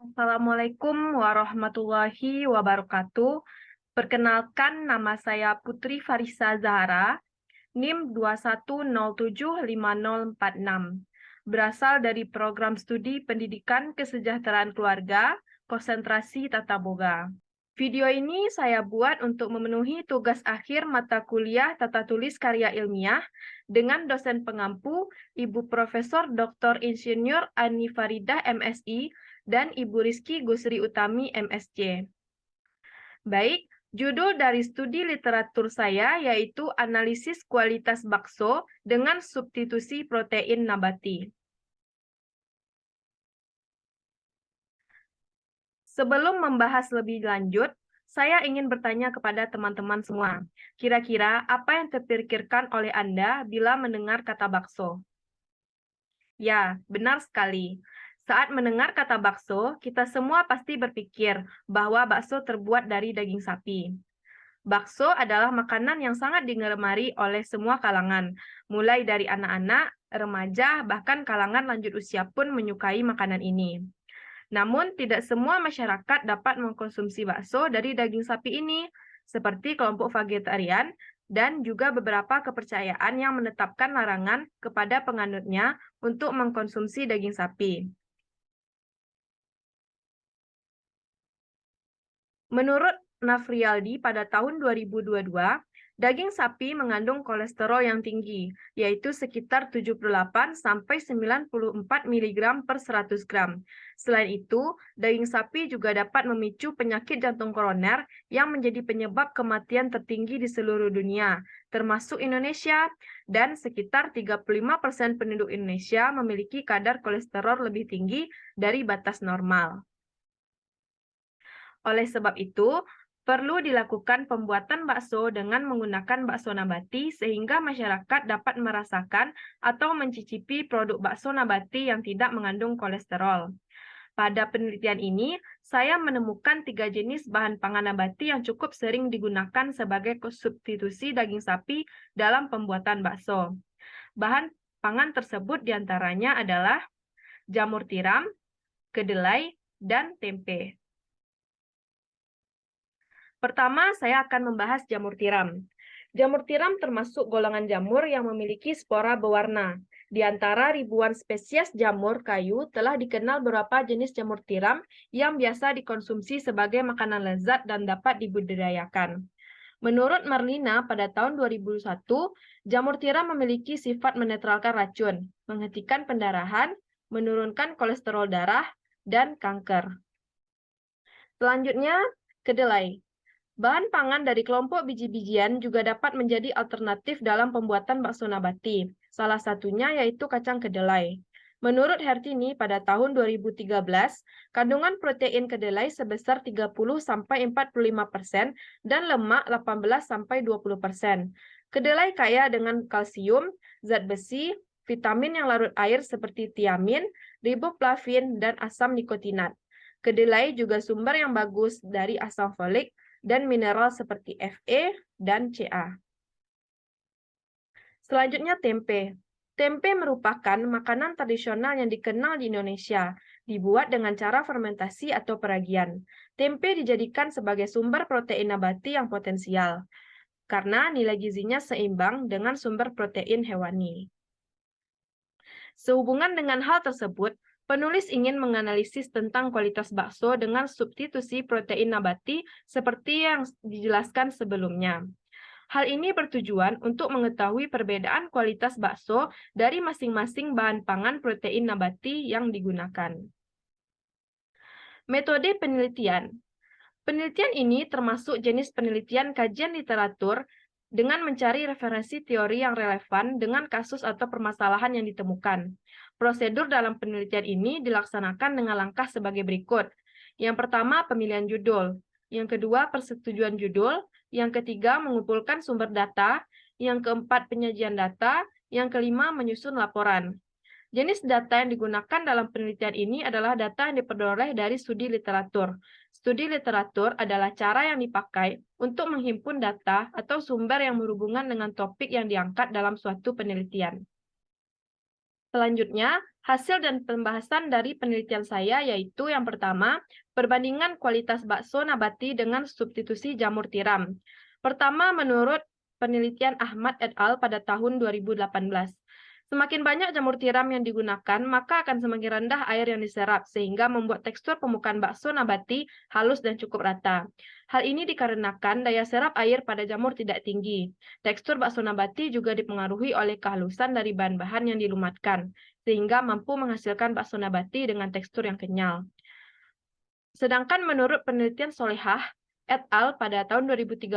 Assalamualaikum warahmatullahi wabarakatuh. Perkenalkan, nama saya Putri Farisa Zahra, NIM 21075046, berasal dari program studi Pendidikan Kesejahteraan Keluarga, konsentrasi Tata Boga. Video ini saya buat untuk memenuhi tugas akhir mata kuliah Tata Tulis Karya Ilmiah dengan dosen pengampu Ibu Profesor Dr. Insinyur Ani Faridah MSI dan Ibu Rizky Gusri Utami MSc. Baik, judul dari studi literatur saya yaitu Analisis Kualitas Bakso dengan Substitusi Protein Nabati. Sebelum membahas lebih lanjut, saya ingin bertanya kepada teman-teman semua. Kira-kira apa yang terpikirkan oleh Anda bila mendengar kata bakso? Ya, benar sekali. Saat mendengar kata bakso, kita semua pasti berpikir bahwa bakso terbuat dari daging sapi. Bakso adalah makanan yang sangat digemari oleh semua kalangan, mulai dari anak-anak, remaja, bahkan kalangan lanjut usia pun menyukai makanan ini. Namun, tidak semua masyarakat dapat mengkonsumsi bakso dari daging sapi ini, seperti kelompok vegetarian dan juga beberapa kepercayaan yang menetapkan larangan kepada penganutnya untuk mengkonsumsi daging sapi. Menurut Nafrialdi pada tahun 2022, daging sapi mengandung kolesterol yang tinggi, yaitu sekitar 78 sampai 94 mg per 100 gram. Selain itu, daging sapi juga dapat memicu penyakit jantung koroner yang menjadi penyebab kematian tertinggi di seluruh dunia, termasuk Indonesia, dan sekitar 35% penduduk Indonesia memiliki kadar kolesterol lebih tinggi dari batas normal. Oleh sebab itu, perlu dilakukan pembuatan bakso dengan menggunakan bakso nabati sehingga masyarakat dapat merasakan atau mencicipi produk bakso nabati yang tidak mengandung kolesterol. Pada penelitian ini, saya menemukan 3 jenis bahan pangan nabati yang cukup sering digunakan sebagai substitusi daging sapi dalam pembuatan bakso. Bahan pangan tersebut diantaranya adalah jamur tiram, kedelai, dan tempe. Pertama, saya akan membahas jamur tiram. Jamur tiram termasuk golongan jamur yang memiliki spora berwarna. Di antara ribuan spesies jamur kayu, telah dikenal beberapa jenis jamur tiram yang biasa dikonsumsi sebagai makanan lezat dan dapat dibudidayakan. Menurut Marlina pada tahun 2001, jamur tiram memiliki sifat menetralkan racun, menghentikan pendarahan, menurunkan kolesterol darah, dan kanker. Selanjutnya, kedelai. Bahan pangan dari kelompok biji-bijian juga dapat menjadi alternatif dalam pembuatan bakso nabati. Salah satunya yaitu kacang kedelai. Menurut Hertini pada tahun 2013, kandungan protein kedelai sebesar 30-45% dan lemak 18-20%. Kedelai kaya dengan kalsium, zat besi, vitamin yang larut air seperti tiamin, riboflavin, dan asam nikotinat. Kedelai juga sumber yang bagus dari asam folik dan mineral seperti Fe dan Ca. Selanjutnya tempe. Tempe merupakan makanan tradisional yang dikenal di Indonesia, dibuat dengan cara fermentasi atau peragian. Tempe dijadikan sebagai sumber protein nabati yang potensial, karena nilai gizinya seimbang dengan sumber protein hewani. Sehubungan dengan hal tersebut, penulis ingin menganalisis tentang kualitas bakso dengan substitusi protein nabati seperti yang dijelaskan sebelumnya. Hal ini bertujuan untuk mengetahui perbedaan kualitas bakso dari masing-masing bahan pangan protein nabati yang digunakan. Metode penelitian. Penelitian ini termasuk jenis penelitian kajian literatur dengan mencari referensi teori yang relevan dengan kasus atau permasalahan yang ditemukan. Prosedur dalam penelitian ini dilaksanakan dengan langkah sebagai berikut. Yang pertama, pemilihan judul. Yang kedua, persetujuan judul. Yang ketiga, mengumpulkan sumber data. Yang keempat, penyajian data. Yang kelima, menyusun laporan. Jenis data yang digunakan dalam penelitian ini adalah data yang diperoleh dari studi literatur. Studi literatur adalah cara yang dipakai untuk menghimpun data atau sumber yang berhubungan dengan topik yang diangkat dalam suatu penelitian. Selanjutnya, hasil dan pembahasan dari penelitian saya yaitu yang pertama, perbandingan kualitas bakso nabati dengan substitusi jamur tiram. Pertama, menurut penelitian Ahmad et al. Pada tahun 2018. Semakin banyak jamur tiram yang digunakan, maka akan semakin rendah air yang diserap, sehingga membuat tekstur permukaan bakso nabati halus dan cukup rata. Hal ini dikarenakan daya serap air pada jamur tidak tinggi. Tekstur bakso nabati juga dipengaruhi oleh kehalusan dari bahan-bahan yang dilumatkan, sehingga mampu menghasilkan bakso nabati dengan tekstur yang kenyal. Sedangkan menurut penelitian Solehah et al. Pada tahun 2013,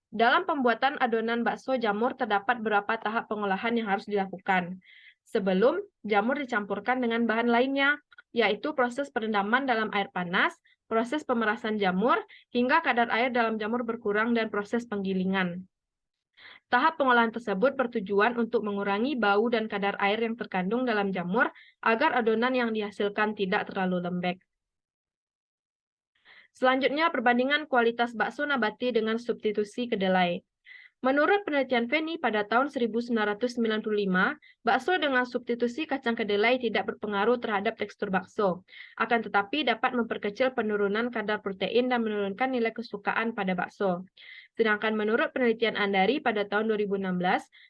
dalam pembuatan adonan bakso jamur terdapat beberapa tahap pengolahan yang harus dilakukan. Sebelum jamur dicampurkan dengan bahan lainnya, yaitu proses perendaman dalam air panas, proses pemerasan jamur, hingga kadar air dalam jamur berkurang dan proses penggilingan. Tahap pengolahan tersebut bertujuan untuk mengurangi bau dan kadar air yang terkandung dalam jamur agar adonan yang dihasilkan tidak terlalu lembek. Selanjutnya, perbandingan kualitas bakso nabati dengan substitusi kedelai. Menurut penelitian Feni pada tahun 1995, bakso dengan substitusi kacang kedelai tidak berpengaruh terhadap tekstur bakso, akan tetapi dapat memperkecil penurunan kadar protein dan menurunkan nilai kesukaan pada bakso. Sedangkan menurut penelitian Andari pada tahun 2016,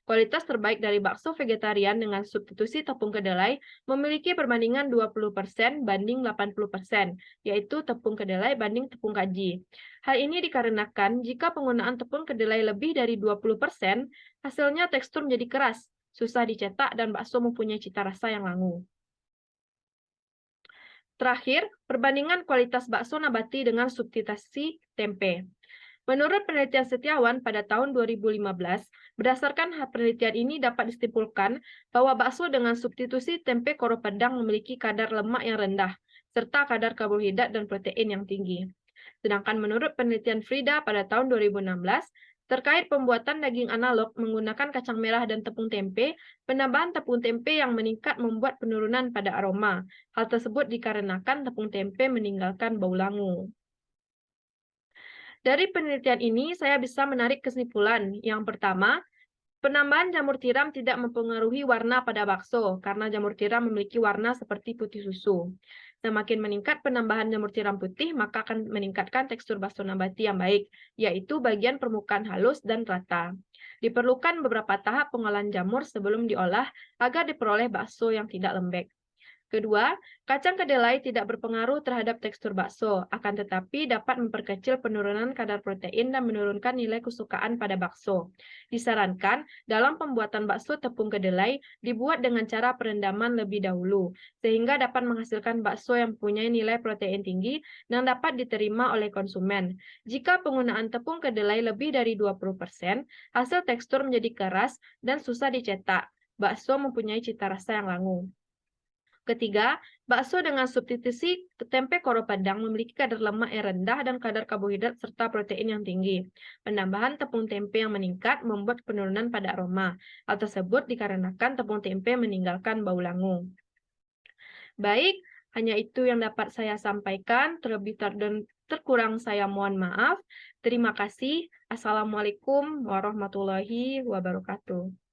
kualitas terbaik dari bakso vegetarian dengan substitusi tepung kedelai memiliki perbandingan 20% banding 80%, yaitu tepung kedelai banding tepung kanji. Hal ini dikarenakan jika penggunaan tepung kedelai lebih dari 20%, hasilnya tekstur menjadi keras, susah dicetak, dan bakso mempunyai cita rasa yang langu. Terakhir, perbandingan kualitas bakso nabati dengan substitusi tempe. Menurut penelitian Setiawan pada tahun 2015, berdasarkan penelitian ini dapat disimpulkan bahwa bakso dengan substitusi tempe koro padang memiliki kadar lemak yang rendah, serta kadar karbohidrat dan protein yang tinggi. Sedangkan menurut penelitian Frida pada tahun 2016, terkait pembuatan daging analog menggunakan kacang merah dan tepung tempe, penambahan tepung tempe yang meningkat membuat penurunan pada aroma. Hal tersebut dikarenakan tepung tempe meninggalkan bau langu. Dari penelitian ini, saya bisa menarik kesimpulan. Yang pertama, penambahan jamur tiram tidak mempengaruhi warna pada bakso, karena jamur tiram memiliki warna seperti putih susu. Semakin meningkat penambahan jamur tiram putih, maka akan meningkatkan tekstur bakso nabati yang baik, yaitu bagian permukaan halus dan rata. Diperlukan beberapa tahap pengolahan jamur sebelum diolah agar diperoleh bakso yang tidak lembek. Kedua, kacang kedelai tidak berpengaruh terhadap tekstur bakso, akan tetapi dapat memperkecil penurunan kadar protein dan menurunkan nilai kesukaan pada bakso. Disarankan, dalam pembuatan bakso tepung kedelai dibuat dengan cara perendaman lebih dahulu, sehingga dapat menghasilkan bakso yang mempunyai nilai protein tinggi dan dapat diterima oleh konsumen. Jika penggunaan tepung kedelai lebih dari 20%, hasil tekstur menjadi keras dan susah dicetak. Bakso mempunyai cita rasa yang langu. Ketiga, bakso dengan substitusi tempe koro padang memiliki kadar lemak yang rendah dan kadar karbohidrat serta protein yang tinggi. Penambahan tepung tempe yang meningkat membuat penurunan pada aroma. Hal tersebut dikarenakan tepung tempe meninggalkan bau langu. Baik, hanya itu yang dapat saya sampaikan. Terlebih dan terkurang saya mohon maaf. Terima kasih. Assalamualaikum warahmatullahi wabarakatuh.